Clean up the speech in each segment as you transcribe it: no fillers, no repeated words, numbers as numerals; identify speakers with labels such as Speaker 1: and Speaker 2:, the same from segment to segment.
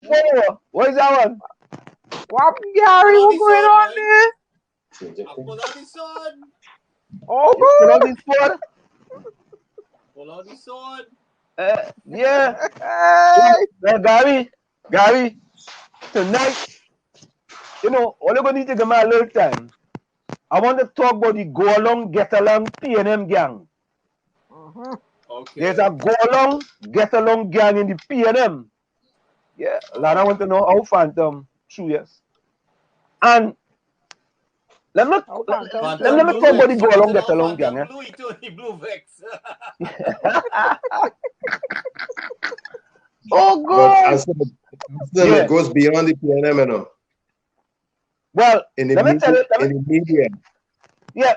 Speaker 1: Whoa, what is that one?
Speaker 2: What, Gary? What's going on there?
Speaker 3: Pull out the sword.
Speaker 2: Oh,
Speaker 1: You pull out this sword?
Speaker 3: Pull out the sword.
Speaker 1: Yeah.
Speaker 2: hey.
Speaker 1: Well, Gary, tonight, you know, all you're going to need to give me a little time. I want to talk about the go along, get along PNM gang.
Speaker 3: Okay.
Speaker 1: There's a go along, get along gang in the PNM. Yeah, Lana want to know how Phantom true, yes. And let me talk about the go along, get along gang.
Speaker 3: Blue, Tony Blue Vex.
Speaker 2: Oh,
Speaker 4: But I
Speaker 2: God.
Speaker 4: said, it goes beyond the PNM, you know.
Speaker 1: Well,
Speaker 4: In the media.
Speaker 1: Yeah.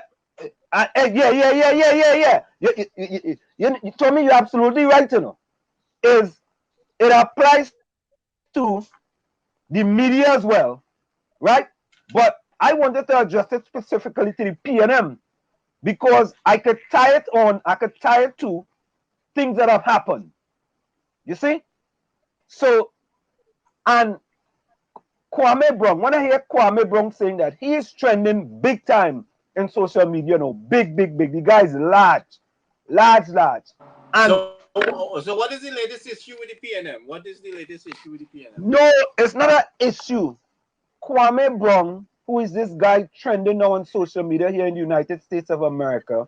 Speaker 1: Yeah. You told me you're absolutely right, you know. It applies to the media as well, right? But I wanted to address it specifically to the PNM because I could tie it to things that have happened. You see? So, and Kwame Brown, when I hear Kwame Brown saying that, he is trending big time in social media, you know, big. The guy is large. And
Speaker 3: so what is the latest issue with the PNM? What is the latest issue with the PNM?
Speaker 1: No, it's not an issue. Kwame Brown, who is this guy trending now on social media here in the United States of America,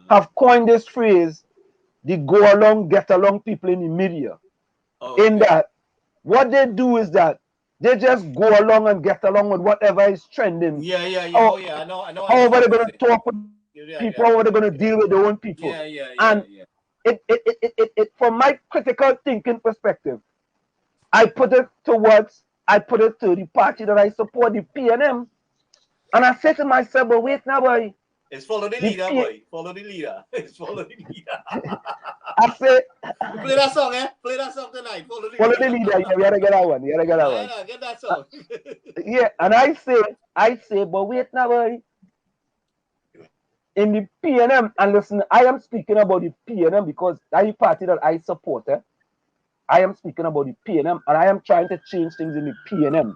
Speaker 1: have coined this phrase, the go along, get along people in the media. Okay. In that, what they do is that they just go along and get along with whatever is trending.
Speaker 3: Yeah. I know.
Speaker 1: However they're going to talk with people, however they're going to deal with their own people. Yeah. It from my critical thinking perspective, I put it to the party that I support, the PNM, and I said to myself, but wait now, boy.
Speaker 3: It's follow the leader, boy. Follow the leader. It's follow the leader.
Speaker 1: I said,
Speaker 3: play that song, eh? Play that song tonight. Follow the
Speaker 1: leader. Yeah, we gotta get that one.
Speaker 3: Get that song.
Speaker 1: Yeah, and I say, but wait now, boy. In the PNM, and listen, I am speaking about the PNM because that is the party that I support. I am speaking about the PNM, and I am trying to change things in the PNM.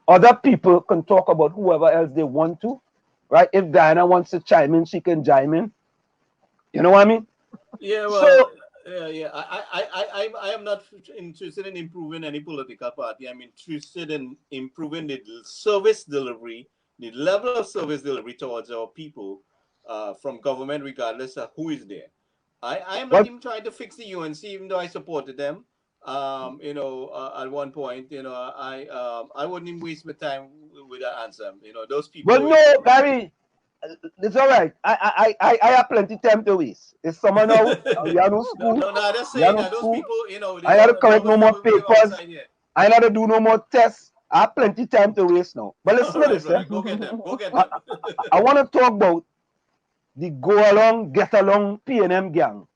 Speaker 1: Other people can talk about whoever else they want to, right? If Diana wants to chime in, she can chime in. You know what I mean?
Speaker 3: Yeah, well, I am not interested in improving any political party. I'm interested in improving the service delivery, the level of service delivery towards our people from government, regardless of who is there. I am not even trying to fix the UNC, even though I supported them. At one point, I wouldn't even waste my time with that answer. Those people.
Speaker 1: Well, no, Gary, it's all right. I have plenty of time to waste. It's summer now. You have no school.
Speaker 3: No, just saying that those people,
Speaker 1: I have to correct no more papers. I have to do no more tests. I have plenty of time to waste now. But listen to this.
Speaker 3: Go get them.
Speaker 1: I want to talk about the go along, get along PNM gang.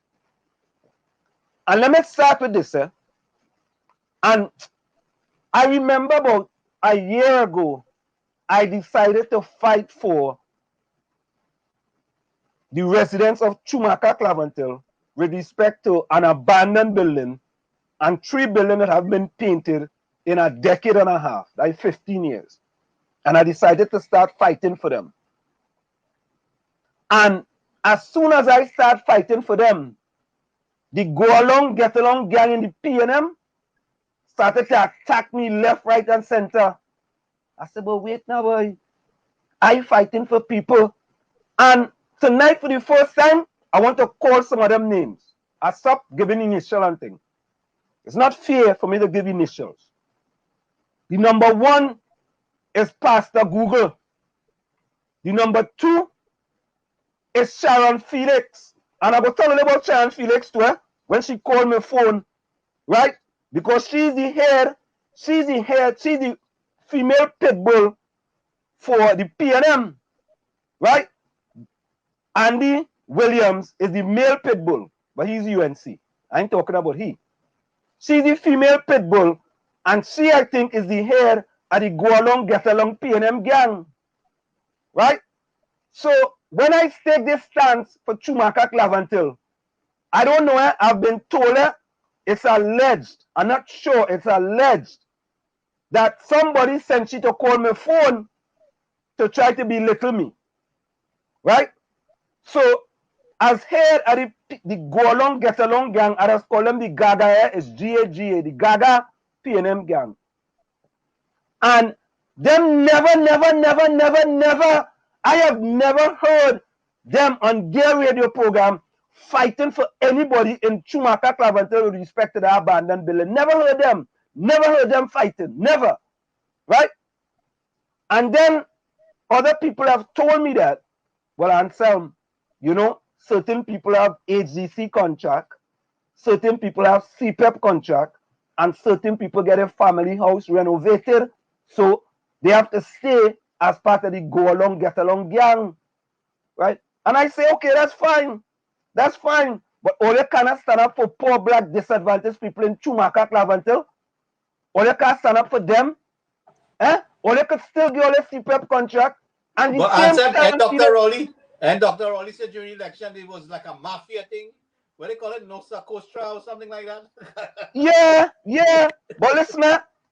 Speaker 1: And let me start with this. And I remember about a year ago, I decided to fight for the residents of Chumaka Clavantil with respect to an abandoned building and 3 buildings that have been painted in a decade and a half, like 15 years. And I decided to start fighting for them. And as soon as I start fighting for them, the go along, get along gang in the PNM started to attack me left, right, and center. I said, but wait now, boy. I fighting for people. And tonight, for the first time, I want to call some of them names. I stopped giving initial and thing. It's not fair for me to give initials. The number 1 is Pastor Google. The number 2 is Sharon Felix. And I was telling you about Sharon Felix too, when she called my phone, right? Because she's the female pit bull for the PNM, right? Andy Williams is the male pit bull, but he's UNC. I ain't talking about he. She's the female pit bull, and she, I think, is the head of the go along, get along PNM gang, right? So when I take this stance for Chumaka Clavantil, I don't know, I've been told it's alleged, I'm not sure, it's alleged that somebody sent she to call my phone to try to belittle me. Right? So, as head of the go along, get along gang, I just call them the Gaga, it's GAGA, the Gaga PNM gang. And them never, I have never heard them on their radio program fighting for anybody in Chumaka Clavantel with respect to the abandoned building. Never heard them fighting, never, right? And then other people have told me that, well, Anselm, you know, certain people have HGC contract, certain people have CPEP contract, and certain people get a family house renovated, so they have to stay as part of the go along, get along gang, right? And I say, okay, that's fine, but all you cannot stand up for poor black disadvantaged people in Chumaka, Clavantel, all you can't stand up for them, or you could still get all the CPEP contract, and the
Speaker 3: But
Speaker 1: same
Speaker 3: Anselm,
Speaker 1: time,
Speaker 3: and Dr. Rowley said during the election it was like a mafia thing. What they call it, Nosa Kostra or something like that.
Speaker 1: yeah. But listen,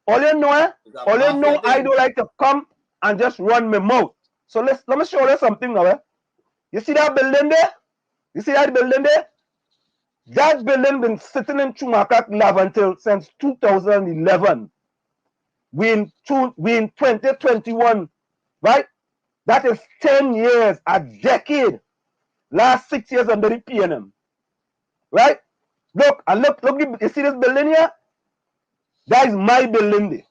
Speaker 1: all you know, I don't like to come and just run my mouth. So let me show you something now. You see that building there? That building been sitting in Chumaka Lavantil since 2011. We in 2021, right? That is 10 years, a decade. Last 6 years under the PNM, right? Look, you see this building here? That is my building there.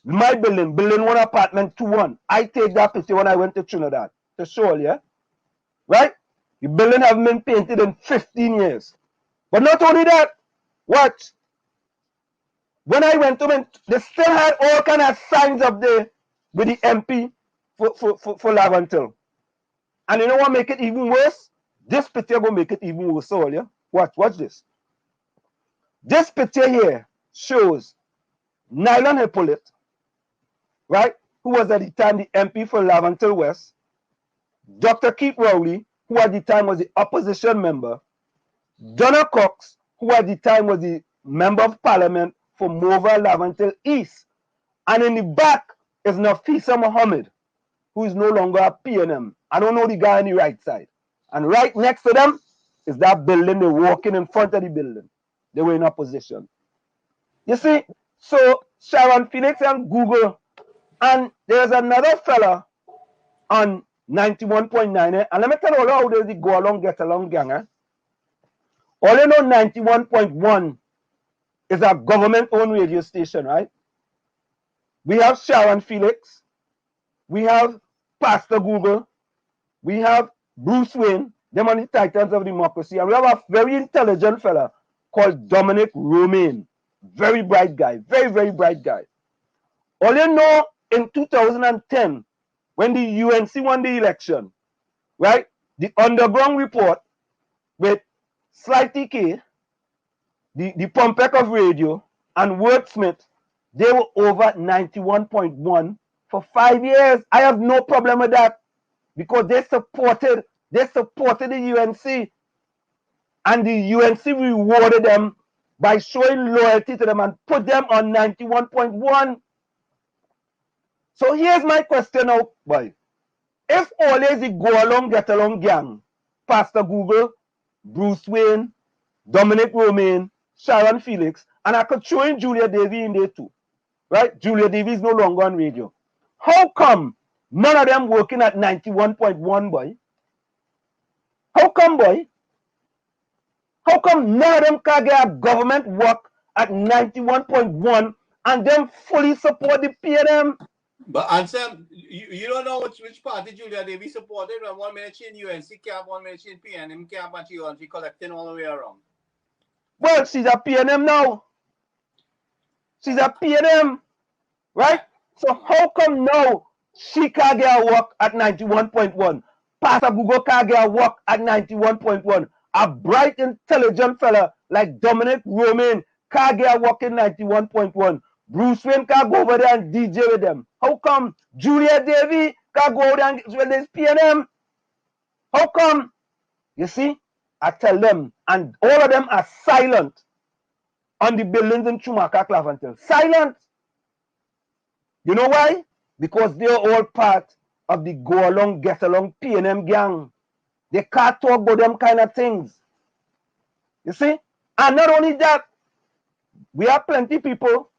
Speaker 1: My building 1, apartment 2-1. I take that picture when I went to Trinidad to show you, yeah? Right? The building have been painted in 15 years. But not only that, watch. When I went to them, they still had all kind of signs up there with the MP for Lavantil. And you know what make it even worse? This picture will make it even worse, all, yeah? Watch this. This picture here shows Nylon Hippolyte, right, who was at the time the MP for Lavantil West, Dr. Keith Rowley, who at the time was the opposition member, Donna Cox, who at the time was the member of parliament for Mova Lavantil East, and in the back is Nafisa Mohammed, who is no longer a PNM. I don't know the guy on the right side. And right next to them is that building. They're walking in front of the building. They were in opposition. You see, so Sharon Phoenix and Google, and there's another fella on 91.9, and let me tell you how they go along, get along gang. All you know, 91.1 is a government-owned radio station, right? We have Sharon Felix, we have Pastor Google, we have Bruce Wayne, them on the titans of democracy, and we have a very intelligent fella called Dominic Romaine. Very bright guy, very bright guy. All you know, in 2010, when the UNC won the election, right? The underground report with Sly TK, the Pumpek of radio, and Wordsmith, they were over 91.1 for 5 years. I have no problem with that because they supported the UNC, and the UNC rewarded them by showing loyalty to them and put them on 91.1. So here's my question now, boy. If always the go along, get along gang, Pastor Google, Bruce Wayne, Dominic Romaine, Sharon Felix, and I could show in Julia Davy in there too, right? Julia Davy is no longer on radio. How come none of them working at 91.1, boy? How come, boy? How come none of them can get government work at 91.1 and them fully support the PNM?
Speaker 3: But Anselm, you don't know which party Julia Davy supported. And 1 minute she in UNC camp, 1 minute she in PNM camp, and she collecting all the way around.
Speaker 1: Well, she's a PNM now. She's a PNM, right? So how come now she can't get a work at 91.1? Pastor Google can't get a work at 91.1. A bright, intelligent fella like Dominic Romaine can't get a work in 91.1. Bruce Wayne can't go over there and DJ with them. How come Julia Davy can't go over there and with this PNM? How come? You see, I tell them, and all of them are silent. on the buildings in Chumaka, Clavantel. Silent. You know why? Because they're all part of the go along, get along PNM gang. They can't talk about them kind of things. You see? And not only that, we have plenty people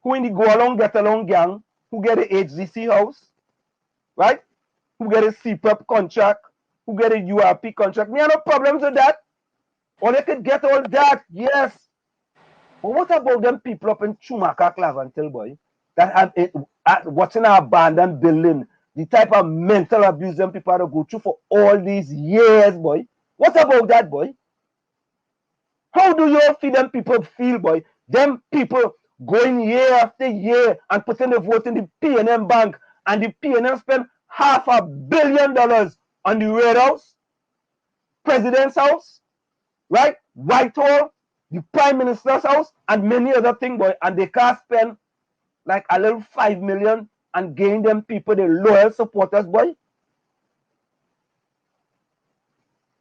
Speaker 1: who in the go along, get along gang who get a HDC house, right? Who get a CPAP contract, who get a URP contract. We have no problems with that. Or they could get all that, yes. But what about them people up in Chumaka, Clavantel, boy, that have what's in our abandoned building, the type of mental abuse them people have to go through for all these years, boy? What about that, boy? How do you feel them people feel, boy? Them people going year after year and putting the vote in the PNM bank, and the PNM spend $500 million on the Red House, President's house, right? Whitehall, the Prime Minister's house, and many other things, boy, and they can't spend like a little 5 million and gain them people, the loyal supporters, boy.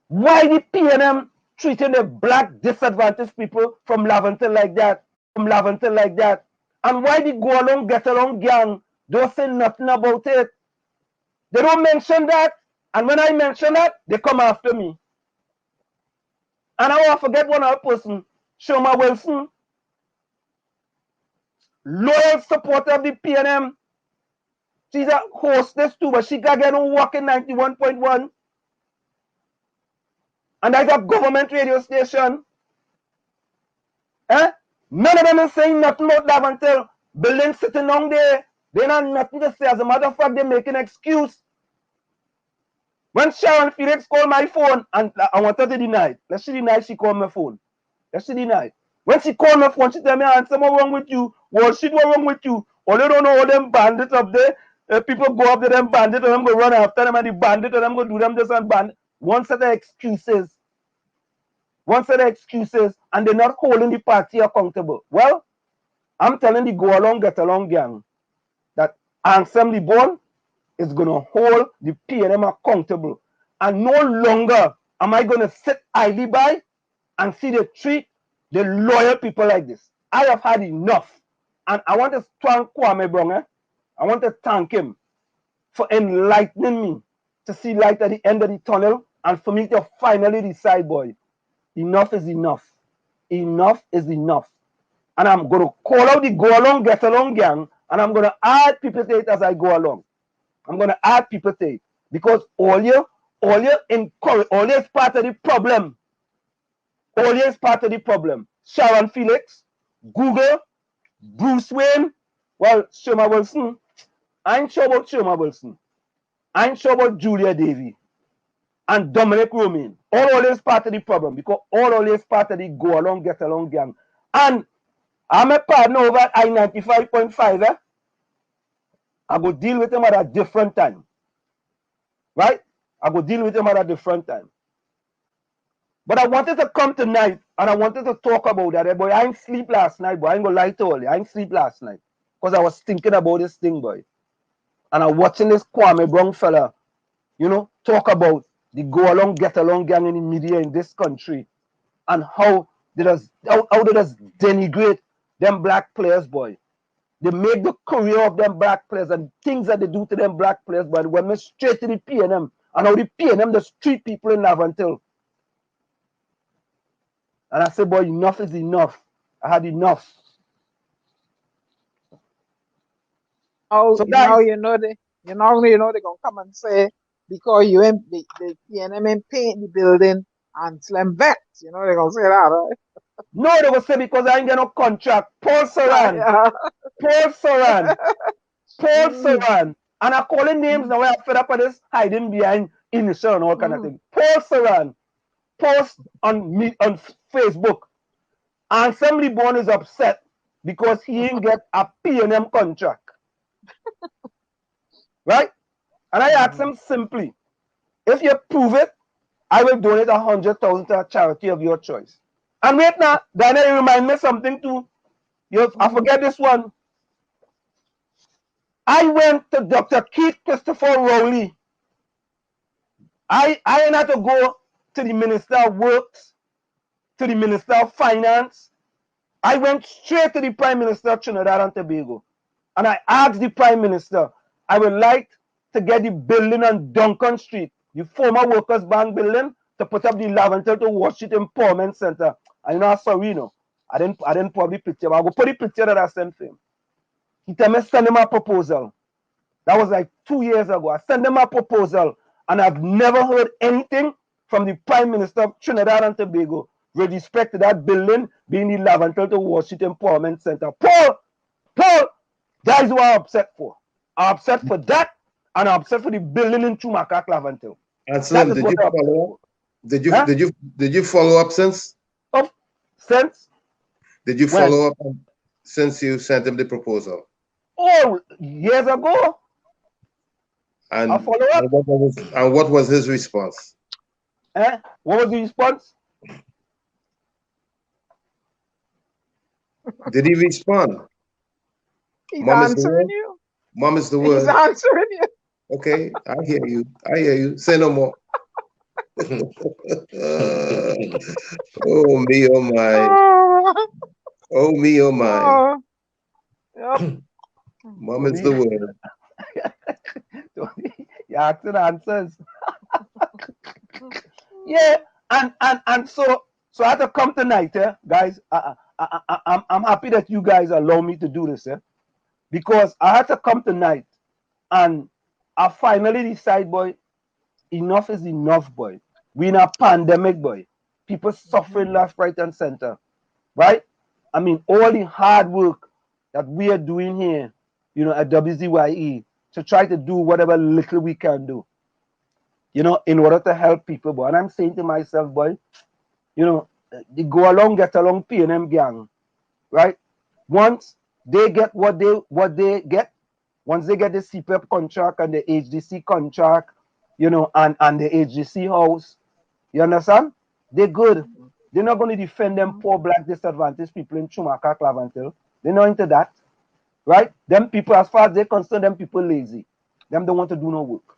Speaker 1: Why the PNM treating the black disadvantaged people from Laventille like that? And why the go along, get along gang don't say nothing about it? They don't mention that. And when I mention that, they come after me. And I won't forget one other person, Shoma Wilson, loyal supporter of the PNM. She's a hostess too, but she got no work in 91.1. And that's a government radio station. Eh? None of them is saying nothing about Laventille. Building sitting down there. They not nothing to say. As a matter of fact, they make an excuse. When Sharon Felix called my phone, and I wanted to deny it. Let's see deny she called my phone. Let's see deny it. When she called my phone, she tell me, "Answer, what wrong with you? What shit, what wrong with you? Or they don't know all them bandits up there. People go up to them bandits and I'm going to run after them, and the bandit and I'm going to do them this and bandit." One set of excuses. And they're not holding the party accountable. Well, I'm telling the go along, get along gang that Assembly Board is going to hold the PNM accountable. And no longer am I going to sit idly by and see they treat the loyal people like this. I have had enough. And I want to thank Kwame Brown. I want to thank him for enlightening me to see light at the end of the tunnel and for me to finally decide, boy, enough is enough. Enough is enough. And I'm going to call out the go along, get along gang, and I'm going to add people to it as I go along. I'm going to add people to it. Because all you is part of the problem. All you is part of the problem. Sharon Felix, Google, Bruce Wayne, well, Shoma Wilson. I ain't sure about Shoma Wilson. I ain't sure about Julia Davy and Dominic Romain. All is part of the problem because all is part of the go along, get along gang. And I'm a partner over at I-95.5. I go deal with them at a different time. Right? I go deal with them at a different time. But I wanted to come tonight and I wanted to talk about that. Boy, I ain't sleep last night, boy. I ain't gonna lie to all you. I ain't sleep last night. Because I was thinking about this thing, boy. And I'm watching this Kwame Brown fella, talk about the go along, get along gang in the media in this country. And how they just denigrate them black players, boy. They make the career of them black players and things that they do to them black players, but when we straight to the PNM and how the PNM the street people in Laventille. And I said, boy, enough is enough. I had enough.
Speaker 2: Oh, so guys, they're gonna come and say because you ain't the PNM ain't paint the building and slam vets, they're gonna say that, right?
Speaker 1: No, they will say because I ain't get no contract. Paul Soran. And I calling names now. I fed up with this hiding behind initial and all kind of thing. Paul Soran post on Facebook. And Assembly Board is upset because he didn't get a PNM contract. Right? And I asked him simply, if you prove it, I will donate 100,000 to a charity of your choice. And wait now, Dana, you remind me something too. I forget this one. I went to Dr. Keith Christopher Rowley. I had to go to the Minister of Works, to the Minister of Finance, I went straight to the Prime Minister of Trinidad and Tobago, and I asked the Prime Minister, I would like to get the building on Duncan Street, the former Workers' Bank building, to put up the Laventel to Washington Empowerment Center. And you know, sorry, I didn't put the picture, but I will put the picture that I sent him. He told me send him a proposal. That was like 2 years ago. I sent him a proposal, and I've never heard anything from the Prime Minister of Trinidad and Tobago with respect to that building being the Laventel to Washington Empowerment Center. Paul, that is what I'm upset for. I'm upset for that, and I'm upset for the building in Chumacac, Laventel.
Speaker 4: And Slim, did you follow up? Did you follow up since?
Speaker 1: Oh, since?
Speaker 4: Did you follow up since you sent him the proposal?
Speaker 1: Oh, years ago.
Speaker 4: And
Speaker 1: I follow up.
Speaker 4: And what was his response?
Speaker 1: What was the response?
Speaker 4: Did he respond?
Speaker 2: He's answering you.
Speaker 4: Mom is the word.
Speaker 2: He's answering you.
Speaker 4: Okay, I hear you. I hear you. Say no more. Oh me, oh my. Oh me, oh my.
Speaker 2: Yep.
Speaker 4: Mom is the word.
Speaker 1: You're asking answers. Yeah, and so I had to come tonight, guys. I'm happy that you guys allow me to do this, because I had to come tonight, and I finally decide, boy, enough is enough, boy. We in a pandemic, boy. People suffering left, right, and center, right? I mean, all the hard work that we are doing here, you know, at WZYE to try to do whatever little we can do, you know, in order to help people, boy. And I'm saying to myself, boy, you know, the go along, get along PNM gang, right? Once they get what they get, once they get the CPEP contract and the HDC contract, you know, and the HDC house, you understand? They're good. They're not going to defend them poor black disadvantaged people in Chumacac, Laventel. They're not into that, right? Them people, as far as they're concerned, them people lazy. Them don't want to do no work.